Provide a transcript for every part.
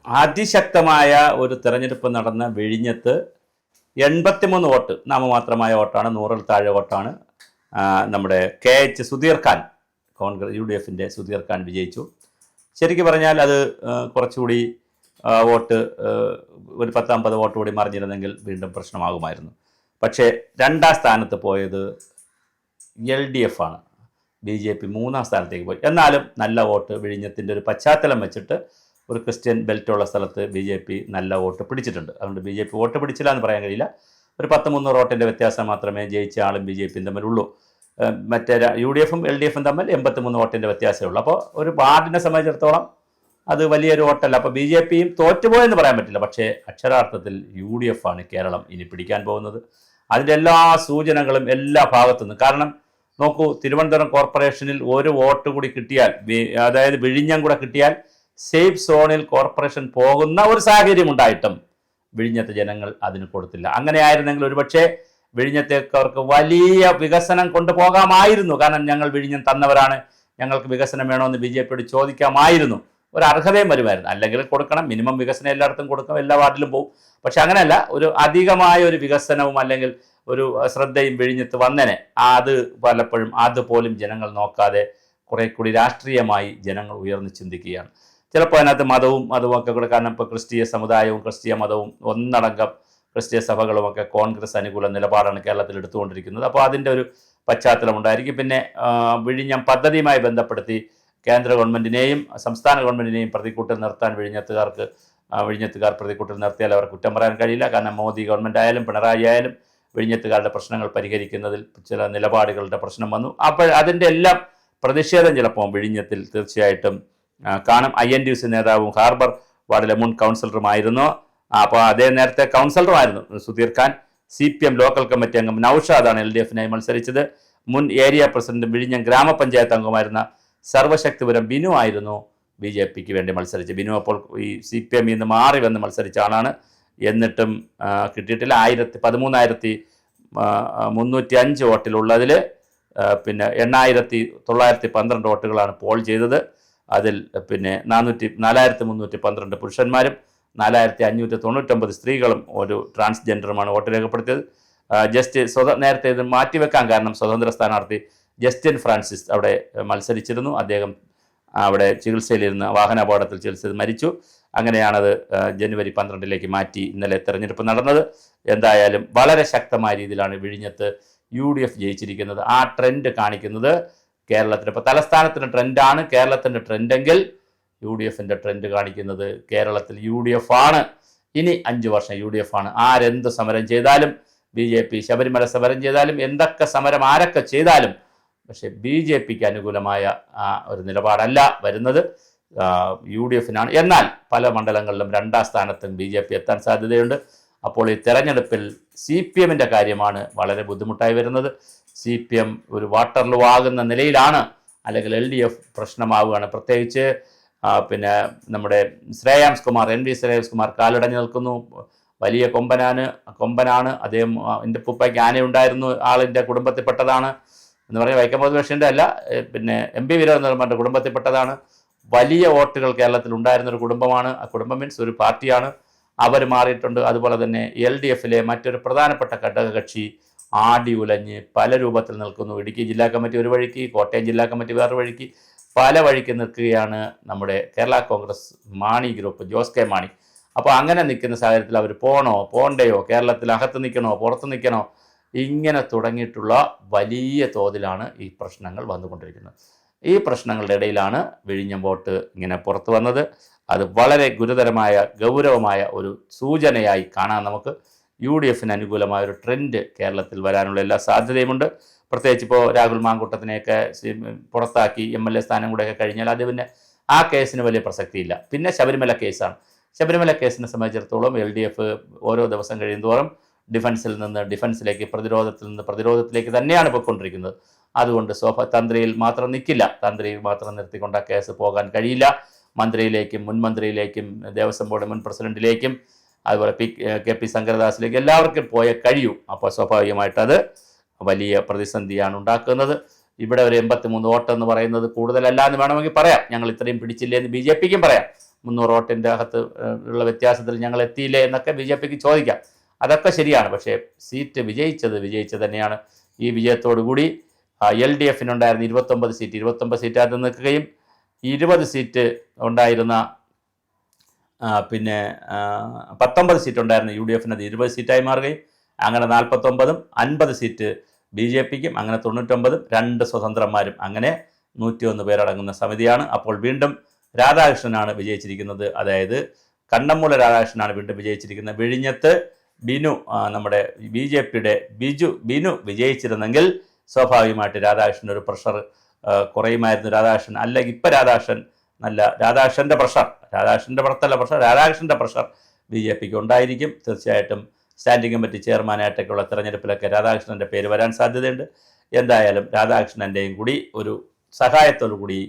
അതിശക്തമായ ഒരു തെരഞ്ഞെടുപ്പ് നടന്ന വിഴിഞ്ഞത്ത് 83 വോട്ട് നാമമാത്രമായ വോട്ടാണ്, 100-ൽ താഴെ വോട്ടാണ്. നമ്മുടെ KH സുധീർ ഖാൻ, കോൺഗ്രസ് UDFിൻ്റെ സുധീർ ഖാൻ വിജയിച്ചു. ശരിക്കും പറഞ്ഞാൽ അത് കുറച്ചുകൂടി വോട്ട് ഒരു 10-50 വോട്ട് കൂടി മറിഞ്ഞിരുന്നെങ്കിൽ വീണ്ടും പ്രശ്നമാകുമായിരുന്നു. പക്ഷേ രണ്ടാം സ്ഥാനത്ത് പോയത് LDF ആണ്. BJP മൂന്നാം സ്ഥാനത്തേക്ക് പോയി. എന്നാലും നല്ല വോട്ട് വിഴിഞ്ഞത്തിൻ്റെ ഒരു പശ്ചാത്തലം വെച്ചിട്ട് ഒരു ക്രിസ്ത്യൻ ബെൽറ്റുള്ള സ്ഥലത്ത് BJP നല്ല വോട്ട് പിടിച്ചിട്ടുണ്ട്. അതുകൊണ്ട് BJP വോട്ട് പിടിച്ചില്ല എന്ന് പറയാൻ കഴിയില്ല. ഒരു 10-300 വോട്ടിൻ്റെ വ്യത്യാസം മാത്രമേ ജയിച്ച ആളും BJPയും തമ്മിലുള്ളൂ. മറ്റേ UDFും LDFും തമ്മിൽ 83 വോട്ടിൻ്റെ വ്യത്യാസമേ ഉള്ളൂ. അപ്പോൾ ഒരു വാർഡിനെ സംബന്ധിച്ചിടത്തോളം അത് വലിയൊരു വോട്ടല്ല. അപ്പോൾ BJPയും തോറ്റുപോയെന്ന് പറയാൻ പറ്റില്ല. പക്ഷേ അക്ഷരാർത്ഥത്തിൽ UDF ആണ് കേരളം ഇനി പിടിക്കാൻ പോകുന്നത്. അതിൻ്റെ എല്ലാ സൂചനകളും എല്ലാ ഭാഗത്തുനിന്നും. കാരണം നോക്കൂ, തിരുവനന്തപുരം കോർപ്പറേഷനിൽ ഒരു വോട്ട് കൂടി കിട്ടിയാൽ, അതായത് വിഴിഞ്ഞം കൂടെ കിട്ടിയാൽ സേഫ് സോണിൽ കോർപ്പറേഷൻ പോകുന്ന ഒരു സാഹചര്യം ഉണ്ടായിട്ടും വിഴിഞ്ഞത്തെ ജനങ്ങൾ അതിന് കൊടുത്തില്ല. അങ്ങനെ ആയിരുന്നെങ്കിൽ ഒരുപക്ഷെ വിഴിഞ്ഞത്തേക്കവർക്ക് വലിയ വികസനം കൊണ്ടുപോകാമായിരുന്നു. കാരണം ഞങ്ങൾ വിഴിഞ്ഞം തന്നവരാണ്, ഞങ്ങൾക്ക് വികസനം വേണമെന്ന് BJPയോട് ചോദിക്കാമായിരുന്നു. ഒരു അർഹതയും വരുമായിരുന്നു. അല്ലെങ്കിൽ കൊടുക്കണം, മിനിമം വികസനം എല്ലായിടത്തും കൊടുക്കണം, എല്ലാ വാർഡിലും പോകും. പക്ഷെ അങ്ങനെയല്ല, ഒരു അധികമായ ഒരു വികസനവും അല്ലെങ്കിൽ ഒരു ശ്രദ്ധയും വിഴിഞ്ഞത്ത് വന്നേനെ. അത് പലപ്പോഴും അതുപോലും ജനങ്ങൾ നോക്കാതെ കുറെ കൂടി രാഷ്ട്രീയമായി ജനങ്ങൾ ഉയർന്നു ചിന്തിക്കുകയാണ്. ചിലപ്പോൾ അതിനകത്ത് മതവും അതുമൊക്കെ കൂടെ. കാരണം ഇപ്പോൾ ക്രിസ്തീയ സമുദായവും ക്രിസ്തീയ മതവും ഒന്നടങ്കം ക്രിസ്തീയ സഭകളുമൊക്കെ കോൺഗ്രസ് അനുകൂല നിലപാടാണ് കേരളത്തിൽ എടുത്തുകൊണ്ടിരിക്കുന്നത്. അപ്പോൾ അതിൻ്റെ ഒരു പശ്ചാത്തലം ഉണ്ടായിരിക്കും. പിന്നെ വിഴിഞ്ഞം പദ്ധതിയുമായി ബന്ധപ്പെടുത്തി കേന്ദ്ര ഗവൺമെൻറ്റിനെയും സംസ്ഥാന ഗവൺമെൻറ്റിനെയും പ്രതിക്കൂട്ടിൽ നിർത്താൻ വിഴിഞ്ഞത്തുകാർ പ്രതിക്കൂട്ടിൽ നിർത്തിയാൽ അവർ കുറ്റം പറയാൻ കഴിയില്ല. കാരണം മോദി ഗവൺമെൻറ് ആയാലും പിണറായി ആയാലും വിഴിഞ്ഞത്തുകാരുടെ പ്രശ്നങ്ങൾ പരിഹരിക്കുന്നതിൽ ചില നിലപാടുകളുടെ പ്രശ്നം വന്നു. അപ്പോൾ അതിൻ്റെ എല്ലാം പ്രതിഷേധം ചിലപ്പോൾ വിഴിഞ്ഞത്തിൽ തീർച്ചയായിട്ടും കാണും. INTUC നേതാവും ഹാർബർ വാർഡിലെ മുൻ കൗൺസിലറുമായിരുന്നു. അപ്പോൾ അദ്ദേഹം നേരത്തെ കൗൺസിലറുമായിരുന്നു Sudheer Khan. CPM local committee അംഗം നൌഷാദാണ് LDFനായി മത്സരിച്ചത്. മുൻ ഏരിയ പ്രസിഡന്റ് വിഴിഞ്ഞം ഗ്രാമപഞ്ചായത്ത് അംഗമായിരുന്ന സർവശക്തിപുരം ബിനു ആയിരുന്നു BJPക്ക് വേണ്ടി മത്സരിച്ചത്. ബിനു അപ്പോൾ ഈ CPM നിന്ന് മാറി വന്ന് മത്സരിച്ച ആളാണ്. എന്നിട്ടും കിട്ടിയിട്ടില്ല. 13,305 വോട്ടിലുള്ളതിൽ പിന്നെ 8,912 വോട്ടുകളാണ് പോൾ ചെയ്തത്. അതിൽ പിന്നെ 4,312 പുരുഷന്മാരും 4,599 സ്ത്രീകളും ഒരു ട്രാൻസ്ജെൻഡറുമാണ് വോട്ട് രേഖപ്പെടുത്തിയത്. നേരത്തെ ഇത് മാറ്റിവെക്കാൻ കാരണം സ്വതന്ത്ര സ്ഥാനാർത്ഥി ജസ്റ്റിൻ ഫ്രാൻസിസ് അവിടെ മത്സരിച്ചിരുന്നു. അദ്ദേഹം അവിടെ ചികിത്സയിലിരുന്ന് വാഹനാപകടത്തിൽ ചികിത്സയിൽ മരിച്ചു. അങ്ങനെയാണത് ജനുവരി 12 മാറ്റി ഇന്നലെ തെരഞ്ഞെടുപ്പ് നടന്നത്. എന്തായാലും വളരെ ശക്തമായ രീതിയിലാണ് വിഴിഞ്ഞത്ത് UDF ജയിച്ചിരിക്കുന്നത്. ആ ട്രെൻഡ് കാണിക്കുന്നത് കേരളത്തിൽ ഇപ്പോൾ തലസ്ഥാനത്തിൻ്റെ ട്രെൻഡാണ് കേരളത്തിൻ്റെ ട്രെൻഡെങ്കിൽ UDFിൻ്റെ ട്രെൻഡ് കാണിക്കുന്നത് കേരളത്തിൽ UDF ആണ്. ഇനി 5 വർഷം UDF ആണ്. ആരെന്ത് സമരം ചെയ്താലും, BJP ശബരിമല സമരം ചെയ്താലും, എന്തൊക്കെ സമരം ആരൊക്കെ ചെയ്താലും, പക്ഷേ BJPക്ക് അനുകൂലമായ ഒരു നിലപാടല്ല വരുന്നത്, UDFനാണ്. എന്നാൽ പല മണ്ഡലങ്ങളിലും 2ാം സ്ഥാനത്തും BJP എത്താൻ സാധ്യതയുണ്ട്. അപ്പോൾ ഈ തെരഞ്ഞെടുപ്പിൽ CPMൻ്റെ കാര്യമാണ് വളരെ ബുദ്ധിമുട്ടായി വരുന്നത്. CPM ഒരു വാട്ടർലൂ ആകുന്ന നിലയിലാണ്, അല്ലെങ്കിൽ LDF പ്രശ്നമാവുകയാണ്. പ്രത്യേകിച്ച് പിന്നെ നമ്മുടെ ശ്രേയാംസ് കുമാർ, NV ശ്രേയാംസ് കുമാർ കാലടഞ്ഞു നിൽക്കുന്നു. വലിയ കൊമ്പനാണ് അദ്ദേഹം. എൻ്റെ ഉപ്പയ്ക്ക് ആനയുണ്ടായിരുന്നു, ആളിൻ്റെ കുടുംബത്തിൽപ്പെട്ടതാണ് എന്ന് പറഞ്ഞാൽ വൈക്കം മുഹമ്മദ് ബഷീറിൻ്റെ അല്ല, പിന്നെ MP വിനോദ് നിർമ്മലിൻ്റെ കുടുംബത്തിൽപ്പെട്ടതാണ്. വലിയ വോട്ടുകൾ കേരളത്തിൽ ഉണ്ടായിരുന്നൊരു കുടുംബമാണ്. ആ കുടുംബം മീൻസ് ഒരു പാർട്ടിയാണ്. അവർ മാറിയിട്ടുണ്ട്. അതുപോലെ തന്നെ LDFിലെ മറ്റൊരു പ്രധാനപ്പെട്ട ഘടകകക്ഷി ആടി ഉലഞ്ഞ് പല രൂപത്തിൽ നിൽക്കുന്നു. ഇടുക്കി ജില്ലാ കമ്മിറ്റി ഒരു വഴിക്ക്, കോട്ടയം ജില്ലാ കമ്മിറ്റി വേറൊരു വഴിക്ക്, പല വഴിക്ക് നിൽക്കുകയാണ് നമ്മുടെ കേരള കോൺഗ്രസ് മാണി ഗ്രൂപ്പ്, ജോസ് കെ മാണി. അപ്പോൾ അങ്ങനെ നിൽക്കുന്ന സാഹചര്യത്തിൽ അവർ പോണ്ടയോ, കേരളത്തിൽ അകത്ത് നിൽക്കണോ പുറത്ത് നിൽക്കണോ, ഇങ്ങനെ തുടങ്ങിയിട്ടുള്ള വലിയ തോതിലാണ് ഈ പ്രശ്നങ്ങൾ വന്നുകൊണ്ടിരിക്കുന്നത്. ഈ പ്രശ്നങ്ങളുടെ ഇടയിലാണ് വിഴിഞ്ഞം വോട്ട് ഇങ്ങനെ പുറത്തു വന്നത്. അത് വളരെ ഗുരുതരമായ ഗൗരവമായ ഒരു സൂചനയായി കാണാൻ നമുക്ക്. UDFന് അനുകൂലമായ ഒരു ട്രെൻഡ് കേരളത്തിൽ വരാനുള്ള എല്ലാ സാധ്യതയുമുണ്ട്. പ്രത്യേകിച്ച് ഇപ്പോൾ രാഹുൽ മാങ്കൂട്ടത്തിനെയൊക്കെ പുറത്താക്കി MLA സ്ഥാനം കൂടെയൊക്കെ കഴിഞ്ഞാൽ അത് പിന്നെ ആ കേസിന് വലിയ പ്രസക്തിയില്ല. പിന്നെ ശബരിമല കേസാണ്. ശബരിമല കേസിനെ സംബന്ധിച്ചിടത്തോളം LDF ഓരോ ദിവസം കഴിയുന്തോറും ഡിഫൻസിലേക്ക്, പ്രതിരോധത്തിൽ നിന്ന് പ്രതിരോധത്തിലേക്ക് തന്നെയാണ് പോയിക്കൊണ്ടിരിക്കുന്നത്. അതുകൊണ്ട് തന്ത്രിയിൽ മാത്രം നിൽക്കില്ല. തന്ത്രിയിൽ മാത്രം നിർത്തിക്കൊണ്ട് ആ കേസ് പോകാൻ കഴിയില്ല. മന്ത്രിയിലേക്കും മുൻ മന്ത്രിയിലേക്കും ദേവസ്വം ബോർഡ് മുൻ പ്രസിഡന്റിലേക്കും അതുപോലെ KP ശങ്കരദാസിലേക്ക് എല്ലാവർക്കും പോയേ കഴിയൂ. അപ്പോൾ സ്വാഭാവികമായിട്ടത് വലിയ പ്രതിസന്ധിയാണ് ഉണ്ടാക്കുന്നത്. ഇവിടെ ഒരു 83 വോട്ട് എന്ന് പറയുന്നത് കൂടുതലല്ല എന്ന് വേണമെങ്കിൽ പറയാം. ഞങ്ങൾ ഇത്രയും പിടിച്ചില്ലേ എന്ന് BJPക്കും പറയാം. 300 വോട്ടിൻ്റെ അകത്ത് ഉള്ള വ്യത്യാസത്തിൽ ഞങ്ങൾ എത്തിയില്ലേ എന്നൊക്കെ BJPക്ക് ചോദിക്കാം. അതൊക്കെ ശരിയാണ്. പക്ഷേ സീറ്റ് വിജയിച്ചത് തന്നെയാണ്. ഈ വിജയത്തോടു കൂടി LDFനുണ്ടായിരുന്ന 29 സീറ്റായിട്ട് നിൽക്കുകയും 20 സീറ്റ് ഉണ്ടായിരുന്ന 19 സീറ്റ് ഉണ്ടായിരുന്ന UDFന് അത് 20 സീറ്റായി മാറുകയും അങ്ങനെ 49ഉം 50 സീറ്റ് BJPക്കും അങ്ങനെ 99ഉം 2 സ്വതന്ത്രന്മാരും അങ്ങനെ 101 പേരടങ്ങുന്ന സമിതിയാണ്. അപ്പോൾ വീണ്ടും രാധാകൃഷ്ണനാണ് വിജയിച്ചിരിക്കുന്നത്. അതായത് കണ്ണമ്മൂല രാധാകൃഷ്ണനാണ് വീണ്ടും വിജയിച്ചിരിക്കുന്നത്. വിഴിഞ്ഞത്ത് ബിനു നമ്മുടെ BJPയുടെ ബിനു വിജയിച്ചിരുന്നെങ്കിൽ സ്വാഭാവികമായിട്ട് രാധാകൃഷ്ണൻ ഒരു പ്രഷർ കുറയുമായിരുന്നു. രാധാകൃഷ്ണൻ അല്ലെങ്കിൽ ഇപ്പം രാധാകൃഷ്ണൻ നല്ല രാധാകൃഷ്ണൻ്റെ പ്രഷർ BJPക്ക് ഉണ്ടായിരിക്കും. തീർച്ചയായിട്ടും സ്റ്റാൻഡിംഗ് കമ്മിറ്റി ചെയർമാനായിട്ടൊക്കെയുള്ള തെരഞ്ഞെടുപ്പിലൊക്കെ രാധാകൃഷ്ണൻ്റെ പേര് വരാൻ സാധ്യതയുണ്ട്. എന്തായാലും രാധാകൃഷ്ണൻ്റെയും കൂടി ഒരു സഹായത്തോടു കൂടി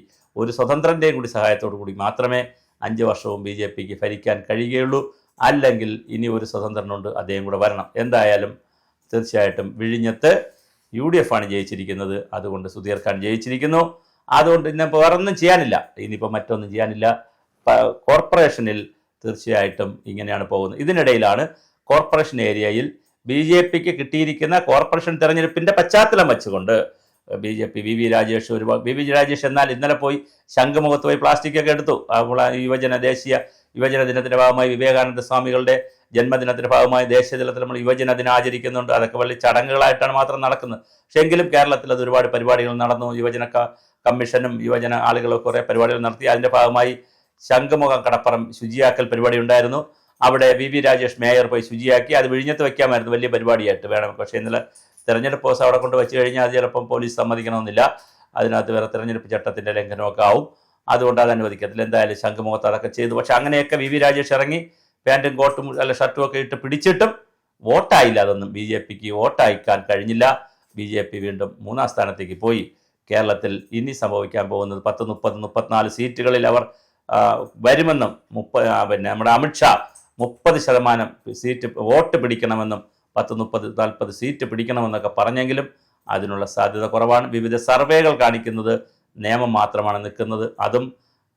ഒരു സ്വതന്ത്രൻ്റെയും കൂടി സഹായത്തോടു കൂടി മാത്രമേ 5 വർഷവും BJPക്ക് ഭരിക്കാൻ കഴിയുകയുള്ളൂ. അല്ലെങ്കിൽ ഇനി ഒരു സ്വതന്ത്രനുണ്ട്, അദ്ദേഹം കൂടെ വരണം. എന്തായാലും തീർച്ചയായിട്ടും വിഴിഞ്ഞത്ത് UDF ആണ് ജയിച്ചിരിക്കുന്നത്. അതുകൊണ്ട് സുധീർ ഖാൻ ജയിച്ചിരിക്കുന്നു. അതുകൊണ്ട് ഇന്നിപ്പോൾ വേറൊന്നും ചെയ്യാനില്ല, ഇനിയിപ്പോൾ മറ്റൊന്നും ചെയ്യാനില്ല. കോർപ്പറേഷനിൽ തീർച്ചയായിട്ടും ഇങ്ങനെയാണ് പോകുന്നത്. ഇതിനിടയിലാണ് കോർപ്പറേഷൻ ഏരിയയിൽ BJPക്ക് കിട്ടിയിരിക്കുന്ന കോർപ്പറേഷൻ തെരഞ്ഞെടുപ്പിൻ്റെ പശ്ചാത്തലം വെച്ചുകൊണ്ട് BJP VV രാജേഷ് എന്നാൽ ഇന്നലെ പോയി ശംഖുമുഖത്ത് പോയി പ്ലാസ്റ്റിക് ഒക്കെ എടുത്തു. ദേശീയ യുവജന ദിനത്തിൻ്റെ ഭാഗമായി വിവേകാനന്ദ സ്വാമികളുടെ ജന്മദിനത്തിൻ്റെ ഭാഗമായി ദേശീയ തലത്തിൽ നമ്മൾ യുവജന ദിനം ആചരിക്കുന്നുണ്ട്. അതൊക്കെ വലിയ ചടങ്ങുകളായിട്ടാണ് മാത്രം നടക്കുന്നത്. പക്ഷേ എങ്കിലും കേരളത്തിൽ അത് ഒരുപാട് പരിപാടികൾ നടന്നു. യുവജന കമ്മീഷനും യുവജന ആളുകൾ കുറേ പരിപാടികൾ നടത്തി. അതിൻ്റെ ഭാഗമായി ശംഖുമുഖം കടപ്പുറം ശുചിയാക്കൽ പരിപാടി ഉണ്ടായിരുന്നു. അവിടെ VV രാജേഷ് മേയർ പോയി ശുചിയാക്കി. അത് വിഴിഞ്ഞത്ത് വയ്ക്കാമായിരുന്നു, വലിയ പരിപാടിയായിട്ട് വേണം. പക്ഷേ ഇന്നലെ തെരഞ്ഞെടുപ്പ് ദിവസം അവിടെ കൊണ്ട് വെച്ച് കഴിഞ്ഞാൽ അത് ചിലപ്പം പോലീസ് സമ്മതിക്കണമെന്നില്ല. അതിനകത്ത് വേറെ തെരഞ്ഞെടുപ്പ് ചട്ടത്തിൻ്റെ ലംഘനമൊക്കെ ആവും. അതുകൊണ്ട് അത് അനുവദിക്കത്തില്ല. എന്തായാലും ശംഖുമുഖത്ത് അതൊക്കെ ചെയ്തു. പക്ഷെ അങ്ങനെയൊക്കെ VV രാജേഷ് ഇറങ്ങി പാൻറ്റും കോട്ടും അല്ല ഷർട്ടും ഒക്കെ ഇട്ട് പിടിച്ചിട്ടും വോട്ടായില്ല. അതൊന്നും BJPക്ക് വോട്ടയക്കാൻ കഴിഞ്ഞില്ല. BJP വീണ്ടും 3ാം സ്ഥാനത്തേക്ക് പോയി. കേരളത്തിൽ ഇനി സംഭവിക്കാൻ പോകുന്നത് 10, 30, 34 സീറ്റുകളിൽ അവർ വരുമെന്നും നമ്മുടെ അമിത്ഷാ 30% സീറ്റ് വോട്ട് പിടിക്കണമെന്നും 10, 30, 40 സീറ്റ് പിടിക്കണമെന്നൊക്കെ പറഞ്ഞെങ്കിലും അതിനുള്ള സാധ്യത കുറവാണ്. വിവിധ സർവേകൾ കാണിക്കുന്നത് നിയമം മാത്രമാണ് നിൽക്കുന്നത്. അതും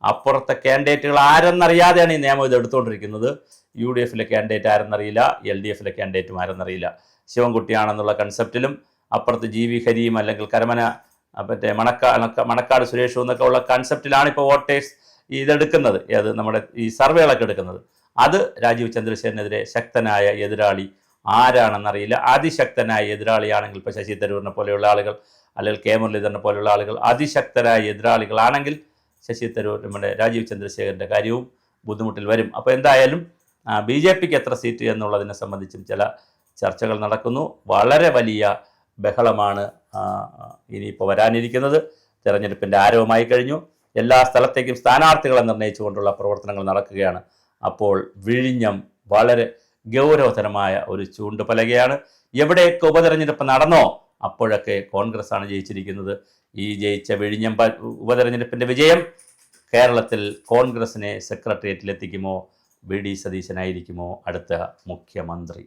അപ്പുറത്തെ കാൻഡിഡേറ്റുകൾ ആരെന്നറിയാതെയാണ് ഈ നിയമം ഇത് എടുത്തുകൊണ്ടിരിക്കുന്നത്. UDFിലെ കാൻഡിഡേറ്റ് ആരെന്നറിയില്ല, LDFിലെ കാൻഡിഡേറ്റും ആരെന്നറിയില്ല. ശിവൻകുട്ടിയാണെന്നുള്ള കൺസെപ്റ്റിലും അപ്പുറത്ത് GV ഹരിയും അല്ലെങ്കിൽ കരമന മണക്കാട് സുരേഷും എന്നൊക്കെ ഉള്ള കൺസെപ്റ്റിലാണ് ഇപ്പോൾ വോട്ടേഴ്സ് ഇതെടുക്കുന്നത്. അത് നമ്മുടെ ഈ സർവേകളൊക്കെ എടുക്കുന്നത്. അത് രാജീവ് ചന്ദ്രശേഖരനെതിരെ ശക്തനായ എതിരാളി ആരാണെന്നറിയില്ല. അതിശക്തനായ എതിരാളിയാണെങ്കിൽ ഇപ്പോൾ ശശി തരൂരിനെ പോലെയുള്ള ആളുകൾ അല്ലെങ്കിൽ കെ മുരളീധരനെ പോലെയുള്ള ആളുകൾ അതിശക്തരായ എതിരാളികളാണെങ്കിൽ ശശി തരൂർ നമ്മുടെ രാജീവ് ചന്ദ്രശേഖരൻ്റെ കാര്യവും ബുദ്ധിമുട്ടിൽ വരും. അപ്പോൾ എന്തായാലും BJPക്ക് എത്ര സീറ്റ് എന്നുള്ളതിനെ സംബന്ധിച്ചും ചില ചർച്ചകൾ നടക്കുന്നു. വളരെ വലിയ ബഹളമാണ് ഇനിയിപ്പോൾ വരാനിരിക്കുന്നത്. തെരഞ്ഞെടുപ്പിൻ്റെ ആരവമായി കഴിഞ്ഞു. എല്ലാ സ്ഥലത്തേക്കും സ്ഥാനാർത്ഥികളെ നിർണ്ണയിച്ചുകൊണ്ടുള്ള പ്രവർത്തനങ്ങൾ നടക്കുകയാണ്. അപ്പോൾ വിഴിഞ്ഞം വളരെ ഗൗരവതരമായ ഒരു ചൂണ്ടുപലകയാണ്. എവിടെയൊക്കെ ഉപതെരഞ്ഞെടുപ്പ് നടന്നോ അപ്പോഴൊക്കെ കോൺഗ്രസ് ആണ് ജയിച്ചിരിക്കുന്നത്. ഈ ജയിച്ച വിഴിഞ്ഞം ഉപതെരഞ്ഞെടുപ്പിൻ്റെ വിജയം കേരളത്തിൽ കോൺഗ്രസിനെ സെക്രട്ടേറിയറ്റിലെത്തിക്കുമോ? VD സതീശനായിരിക്കുമോ അടുത്ത മുഖ്യമന്ത്രി?